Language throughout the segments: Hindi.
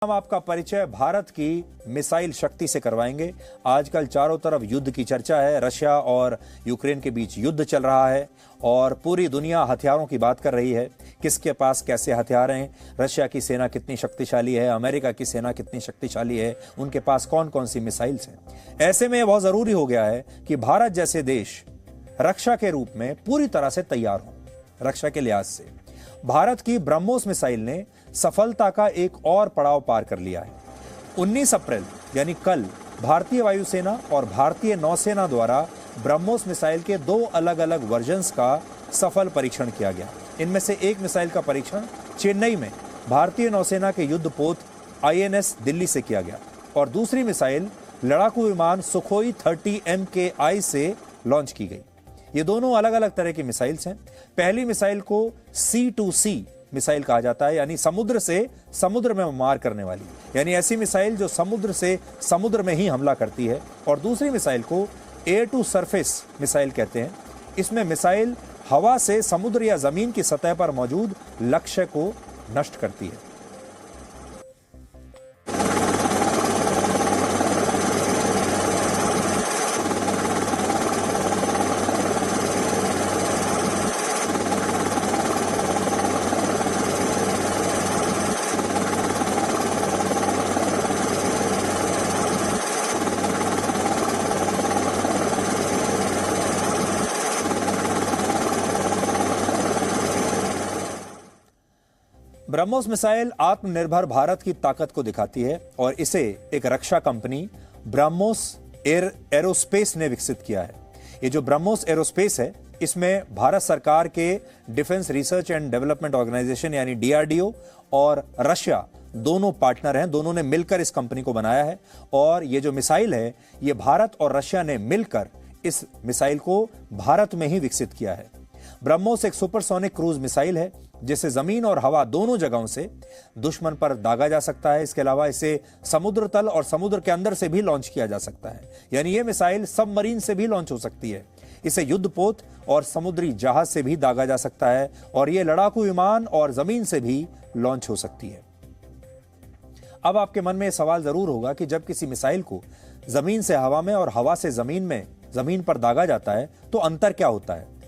हम आपका परिचय भारत की मिसाइल शक्ति से करवाएंगे। आजकल चारों तरफ युद्ध की चर्चा है। रशिया और यूक्रेन के बीच युद्ध चल रहा है और पूरी दुनिया हथियारों की बात कर रही है। किसके पास कैसे हथियार हैं, रशिया की सेना कितनी शक्तिशाली है, अमेरिका की सेना कितनी शक्तिशाली है, उनके पास कौन कौन सी मिसाइल्स हैं। ऐसे में बहुत जरूरी हो गया है कि भारत जैसे देश रक्षा के रूप में पूरी तरह से तैयार हो। रक्षा के लिहाज से भारत की ब्रह्मोस मिसाइल ने सफलता का एक और पड़ाव पार कर लिया है। 19 अप्रैल यानी कल भारतीय वायुसेना और भारतीय नौसेना द्वारा ब्रह्मोस मिसाइल के दो अलग अलग वर्जन्स का सफल परीक्षण किया गया। इनमें से एक मिसाइल का परीक्षण चेन्नई में भारतीय नौसेना के युद्धपोत INS दिल्ली से किया गया और दूसरी मिसाइल लड़ाकू विमान सुखोई 30 MKI से लॉन्च की गई। ये दोनों अलग अलग तरह की मिसाइल्स हैं। पहली मिसाइल को C2C मिसाइल कहा जाता है, यानी समुद्र से समुद्र में मार करने वाली, यानी ऐसी मिसाइल जो समुद्र से समुद्र में ही हमला करती है। और दूसरी मिसाइल को एयर टू सरफेस मिसाइल कहते हैं। इसमें मिसाइल हवा से समुद्र या जमीन की सतह पर मौजूद लक्ष्य को नष्ट करती है। ब्रह्मोस मिसाइल आत्मनिर्भर भारत की ताकत को दिखाती है और इसे एक रक्षा कंपनी ब्रह्मोस एरोस्पेस ने विकसित किया है। ये जो ब्रह्मोस एरोस्पेस है, इसमें भारत सरकार के defence research and development organisation यानी DRDO और रशिया दोनों पार्टनर हैं। दोनों ने मिलकर इस कंपनी को बनाया है और ये जो मिसाइल है, ये भारत और रशिया ने मिलकर इस मिसाइल को भारत में ही विकसित किया है। ब्रह्मोस एक सुपरसोनिक क्रूज मिसाइल है जिसे जमीन और हवा दोनों जगहों से दुश्मन पर दागा जा सकता है। इसके अलावा इसे समुद्र तल और समुद्र के अंदर से भी लॉन्च किया जा सकता है, यानी यह मिसाइल सबमरीन से भी लॉन्च हो सकती है। इसे युद्धपोत और समुद्री जहाज से भी दागा जा सकता है और यह लड़ाकू विमान और जमीन से भी लॉन्च हो सकती है। अब आपके मन में यह सवाल जरूर होगा कि जब किसी मिसाइल को जमीन से हवा में और हवा से जमीन पर दागा जाता है तो अंतर क्या होता है।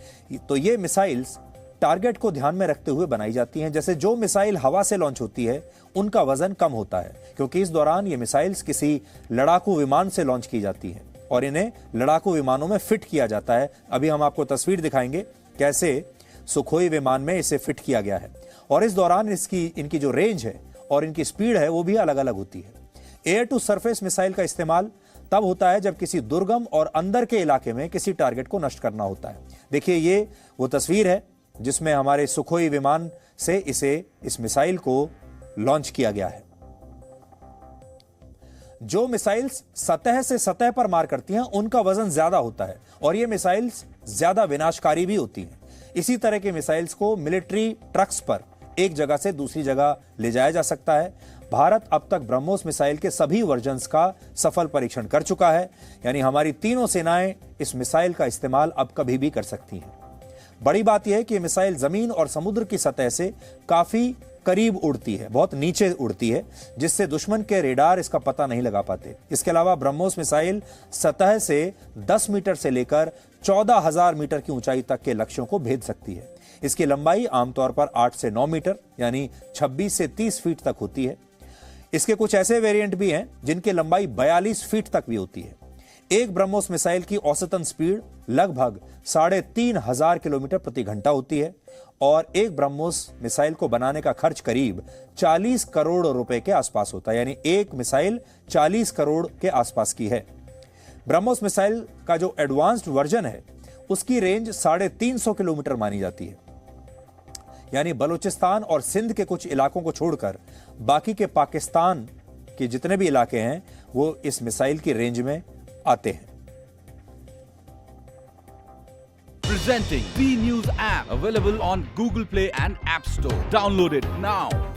तो ये मिसाइल्स टारगेट को ध्यान में रखते हुए बनाई जाती हैं। जैसे जो मिसाइल हवा से लॉन्च होती है उनका वजन कम होता है, क्योंकि इस दौरान ये मिसाइल्स किसी लड़ाकू विमान से लॉन्च की जाती हैं और इन्हें लड़ाकू विमानों में फिट किया जाता है। अभी हम आपको तस्वीर दिखाएंगे कैसे सुखोई विमान में इसे फिट किया गया है और इस दौरान इनकी जो रेंज है और इनकी स्पीड है वो भी अलग अलग होती है। एयर टू सरफेस मिसाइल का इस्तेमाल तब होता है जब किसी दुर्गम और अंदर के इलाके में किसी टारगेट को नष्ट करना होता है। देखिए, ये वो तस्वीर है जिसमें हमारे सुखोई विमान से इस मिसाइल को लॉन्च किया गया है। जो मिसाइल्स सतह से सतह पर मार करती हैं उनका वजन ज्यादा होता है और ये मिसाइल्स ज्यादा विनाशकारी भी होती हैं। इसी तरह के मिसाइल्स को मिलिट्री ट्रक्स पर एक जगह से दूसरी जगह ले जाया जा सकता है। भारत अब तक ब्रह्मोस मिसाइल के सभी वर्जन्स का सफल परीक्षण कर चुका है, यानी हमारी तीनों सेनाएं इस मिसाइल का इस्तेमाल अब कभी भी कर सकती हैं। बड़ी बात यह है कि मिसाइल जमीन और समुद्र की सतह से काफी करीब उड़ती है, बहुत नीचे उड़ती है, जिससे दुश्मन के रेडार इसका पता नहीं लगा पाते। इसके अलावा ब्रह्मोस मिसाइल सतह से 10 मीटर से लेकर 14,000 मीटर की ऊंचाई तक के लक्ष्यों को भेद सकती है। इसकी लंबाई आमतौर पर 8 से 9 मीटर यानी 26 से 30 फीट तक होती है। इसके कुछ ऐसे वेरिएंट भी हैं जिनकी लंबाई 42 फीट तक भी होती है। एक ब्रह्मोस मिसाइल की औसतन स्पीड लगभग 3,500 किलोमीटर प्रति घंटा होती है और एक ब्रह्मोस मिसाइल को बनाने का खर्च करीब 40 करोड़ रुपए के आसपास होता है, यानी एक मिसाइल 40 करोड़ के आसपास की है। ब्रह्मोस मिसाइल का जो एडवांस्ड वर्जन है उसकी रेंज 350 किलोमीटर मानी जाती है, यानी बलूचिस्तान और सिंध के कुछ इलाकों को छोड़कर बाकी के पाकिस्तान के जितने भी इलाके हैं वो इस मिसाइल की रेंज में आते हैं। Presenting B News app available on Google Play and App Store. Download it now.